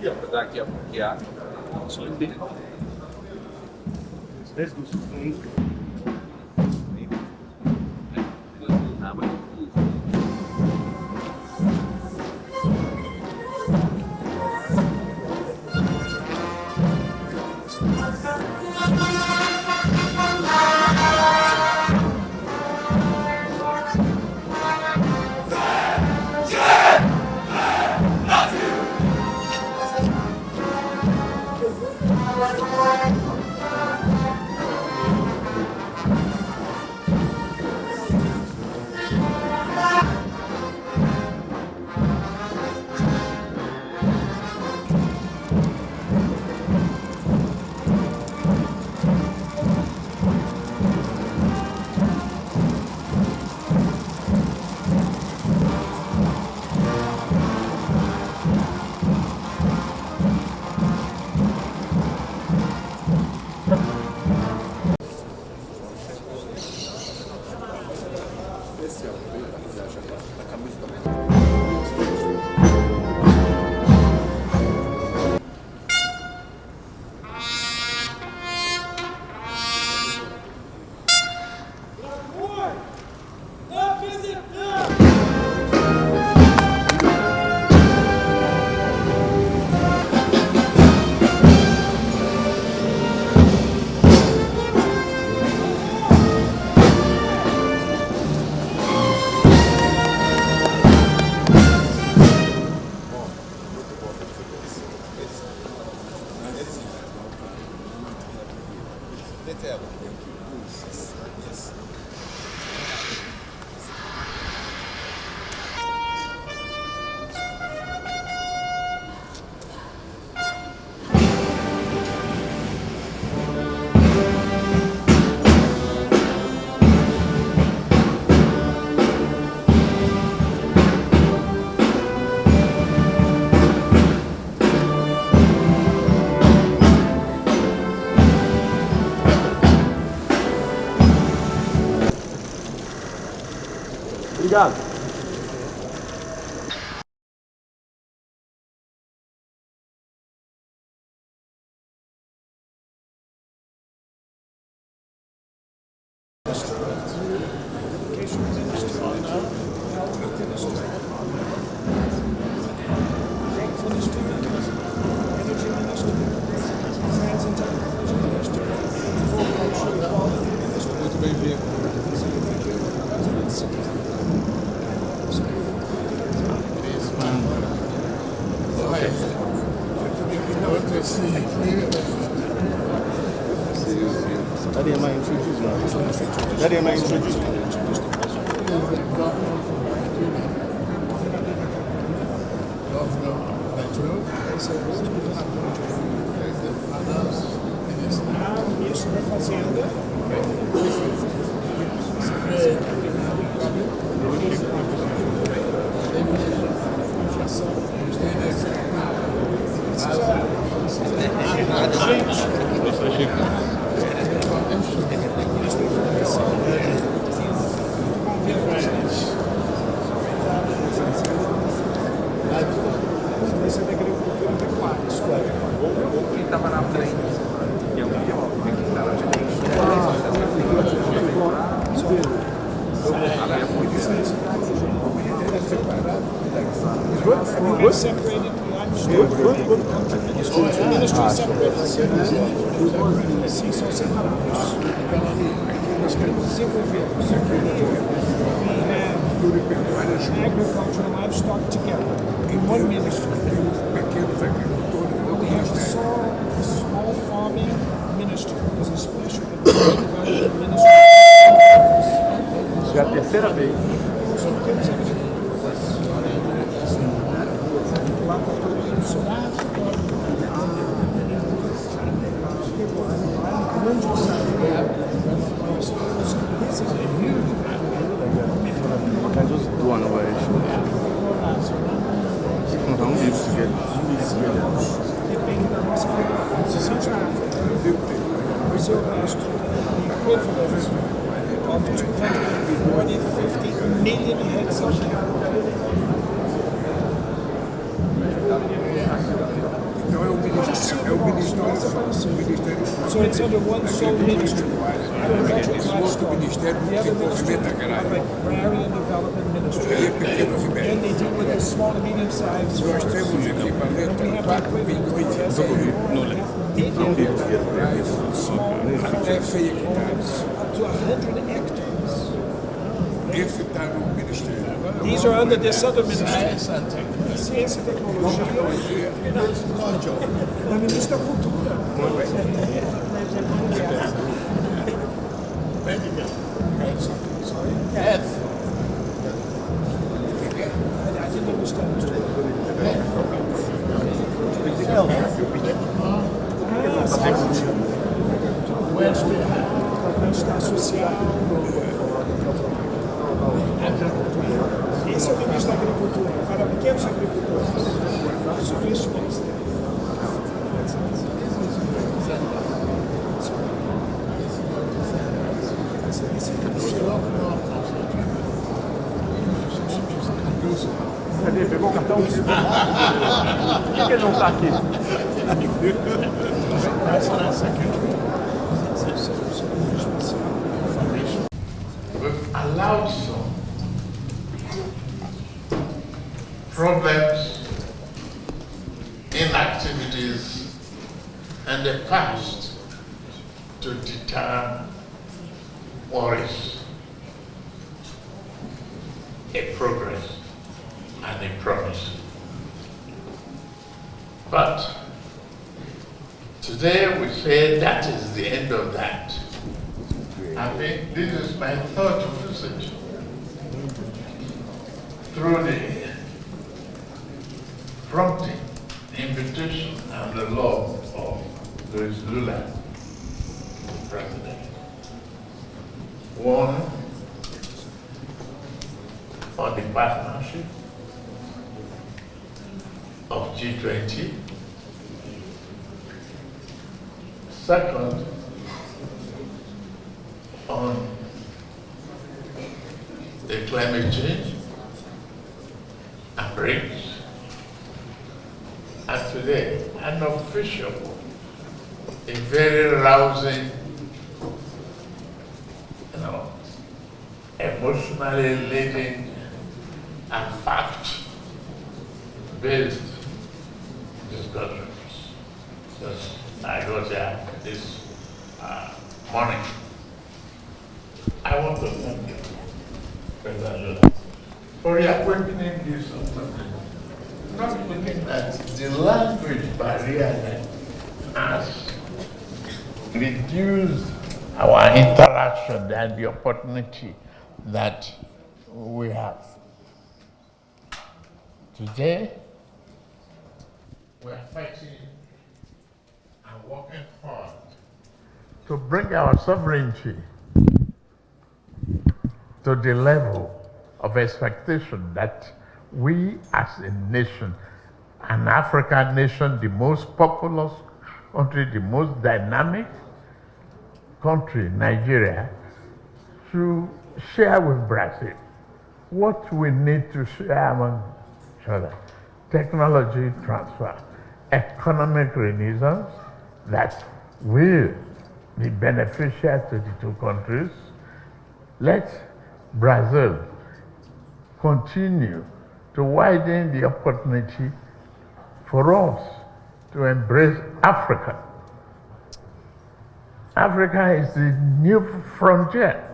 Daqui a pouquinho. Let's do something. Obrigado. Muito bem-vindo. That ain't my introduce now. That ain't my introduce. Ministro da Fazenda. Quem estava na frente? Good. Separated livestock. The ministry is separated. Assim são separados. Nós queremos desenvolvê-los. We have agriculture and livestock together in one ministry. We have a small farming ministry. There's a special development ministry. Já é a terceira vez. Lá por todo o Senado, grande desafio. Nós temos que desenvolver. Can just do one away. Não vamos ir Depende da nossa posição de África. Brazil has the equivalent of 250 million heads of cattle. É o Ministério So it's under one sole ministry. Outro Ministério do Desenvolvimento Agrário. Agrarian Development Ministry. Aí é pequenos e Then médios. they deal with the small and medium sized Nós farmers. temos equivalente a 4 milhões de reais até 100 hectares. Up to 100 hectares. Esse está no Ministério. These are under this other ministry. Ciência e Tecnologia. Da Ministra da Cultura. Yes. I didn't understand. Bem-estar social. Esse é o ministro da Agricultura, para pequenos agricultores. Sobre isso, ministro. Cadê? Pegou o cartão? Por que ele não está aqui? We've allowed some problems, inactivities in the past to deter worries, a progress and a promise. But today we say that is the end of that. I think this is my third visit through the prompting, invitation, and the love of Louis Lula, President. One, on the partnership of G20. Second, on the climate change and BRICS. And today, an official, a very rousing, emotionally leading and fact-based discussions. Because I got here this morning. I want to thank you, President Lula, for reawakening this on something. Not looking at the language barrier that has reduced our interaction and the opportunity that we have. Today, we are fighting and working hard to bring our sovereignty to the level of expectation that we as a nation, an African nation, the most populous country, the most dynamic country, Nigeria, to share with Brazil what we need to share among each other. Technology transfer, economic renaissance that will be beneficial to the two countries. Let Brazil continue to widen the opportunity for us to embrace Africa. Africa is the new frontier.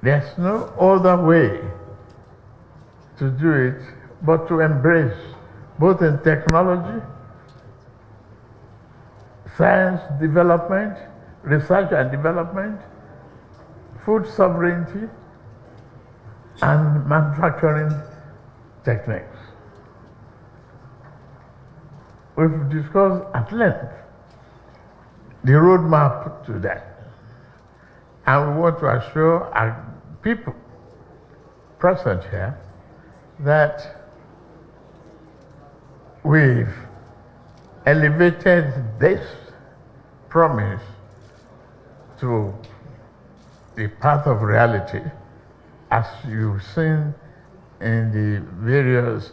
There's no other way to do it but to embrace, both in technology, science development, research and development, food sovereignty, and manufacturing techniques. We've discussed at length the roadmap to that. And we want to assure our people present here that we've elevated this promise to the path of reality, as you've seen in the various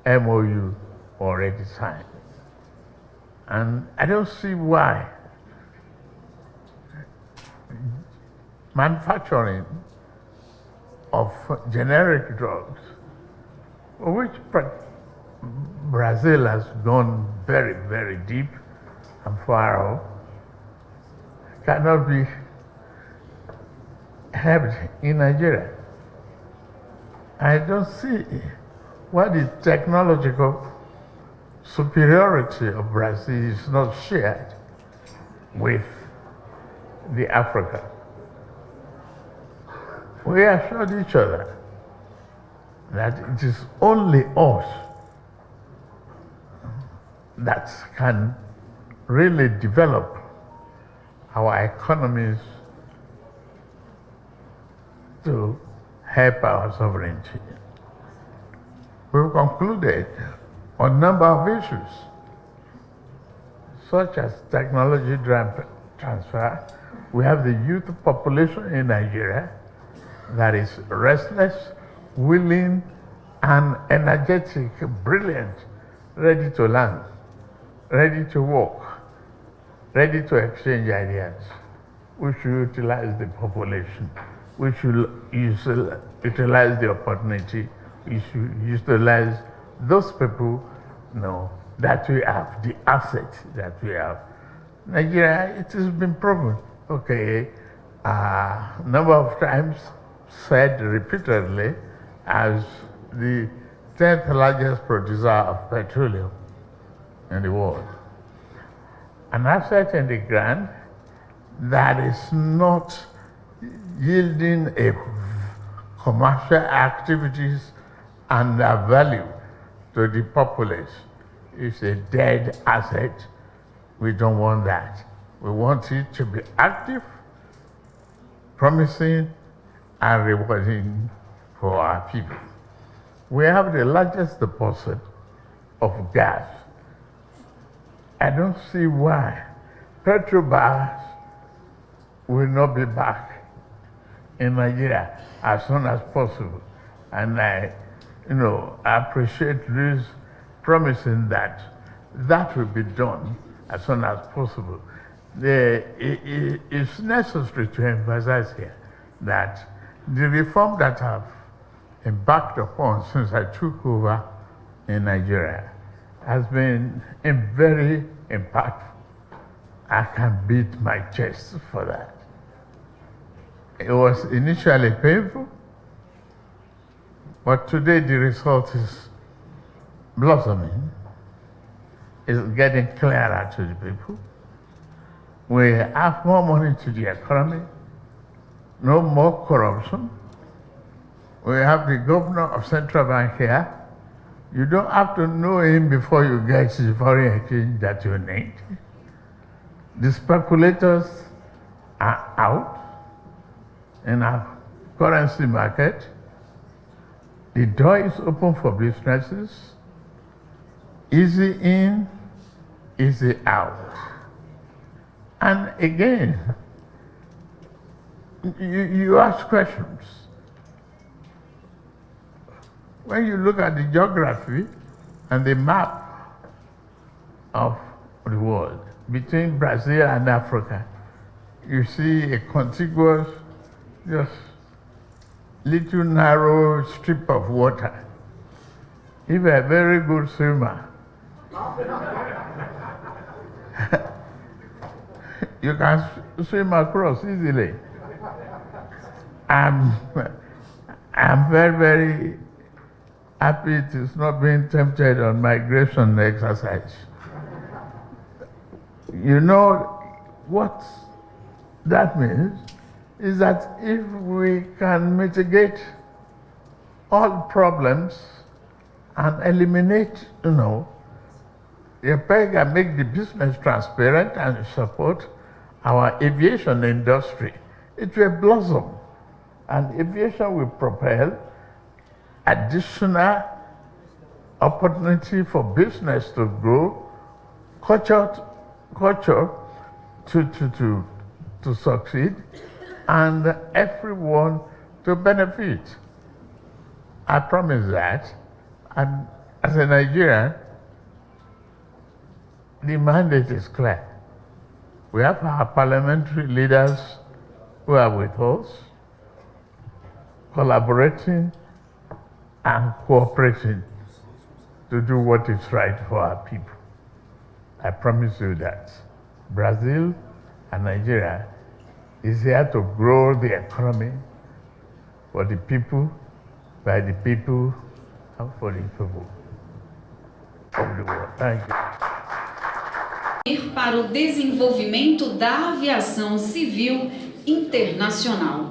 MOU already signed. And I don't see why manufacturing of generic drugs, for which Brazil has gone very, very deep and far off, cannot be helped in Nigeria. I don't see why the technological superiority of Brazil is not shared with the Africa. We assured each other that it is only us that can really develop our economies to help our sovereignty. We've concluded on a number of issues, such as technology transfer. We have the youth population in Nigeria that is restless, willing, and energetic, brilliant, ready to learn, ready to work, ready to exchange ideas. We should utilize the population. We should utilize the opportunity. We should utilize those people, that we have, the asset that we have. Nigeria, it has been proven, number of times said repeatedly as the 10th largest producer of petroleum in the world. An asset in the ground that is not yielding a commercial activities and value to the populace is a dead asset. We don't want that. We want it to be active, promising, and rewarding for our people. We have the largest deposit of gas. I don't see why Petrobras will not be back in Nigeria as soon as possible. And I appreciate this promising that that will be done as soon as possible. It's necessary to emphasize here that the reform that I've embarked upon since I took over in Nigeria has been very impactful. I can beat my chest for that. It was initially painful, but today the result is blossoming. It's getting clearer to the people. We have more money to the economy, no more corruption. We have the governor of Central Bank here. You don't have to know him before you get the foreign exchange that you need. The speculators are out in our currency market. The door is open for businesses. Easy in, easy out. And again, you ask questions. When you look at the geography and the map of the world between Brazil and Africa, you see a contiguous, just little narrow strip of water. If you're a very good swimmer, you can swim across easily. I'm very, very happy it is not being tempted on migration exercise. You know what that means is that if we can mitigate all problems and eliminate, the peg and make the business transparent and support our aviation industry, it will blossom. And aviation will propel additional opportunity for business to grow, culture to succeed, and everyone to benefit. I promise that. And as a Nigerian, the mandate is clear. We have our parliamentary leaders who are with us, collaborating and cooperating to do what is right for our people. I promise you that Brazil and Nigeria is here to grow the economy for the people, by the people, and for the people of the world. Thank you. Para o desenvolvimento da aviação civil internacional.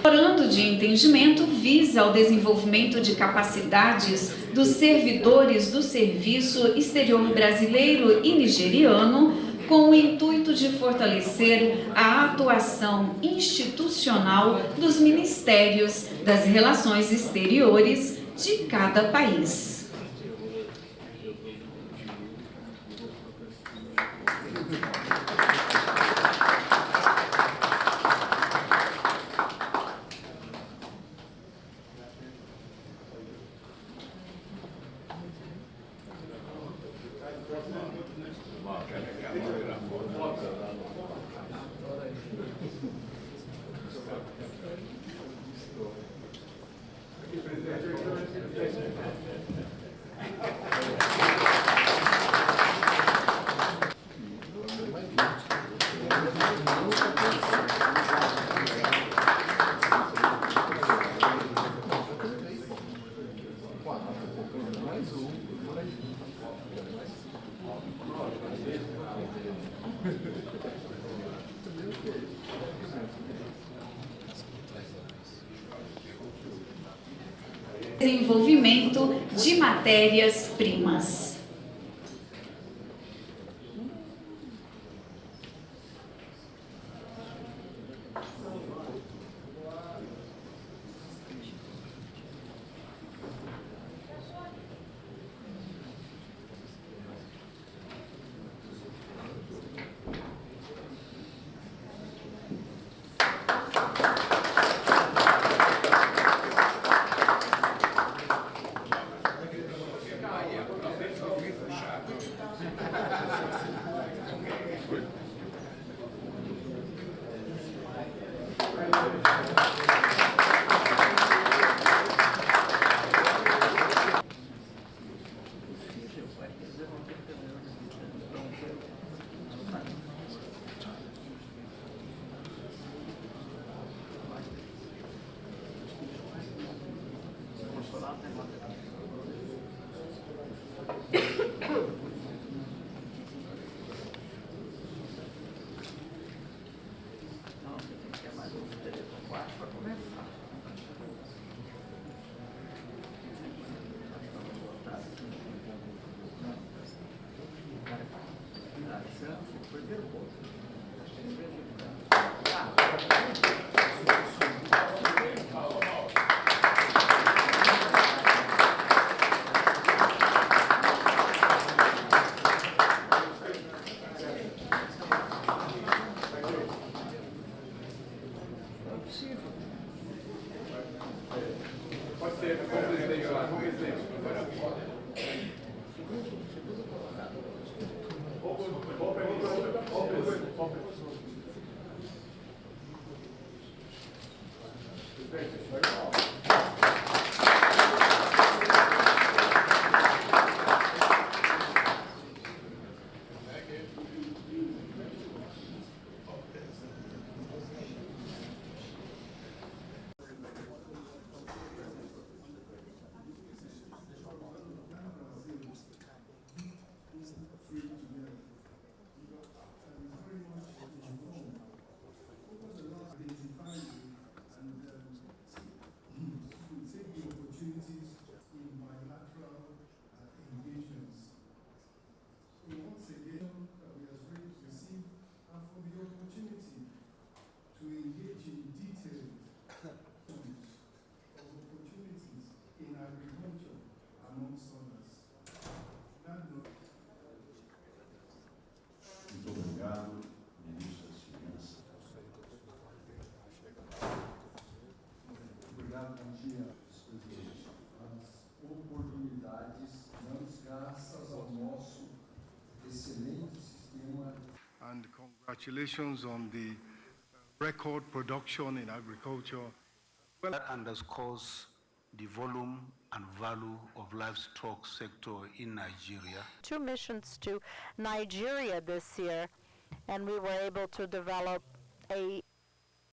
O Memorando de Entendimento visa ao desenvolvimento de capacidades dos servidores do Serviço Exterior brasileiro e nigeriano, com o intuito de fortalecer a atuação institucional dos ministérios das relações exteriores de cada país. Desenvolvimento de matérias-primas. dia, presidente. As oportunidades damos graças ao nosso excelente sistema. And congratulations on the record production in agriculture. That underscores the volume and value of livestock sector in Nigeria. 2 missions to Nigeria this year, and we were able to develop a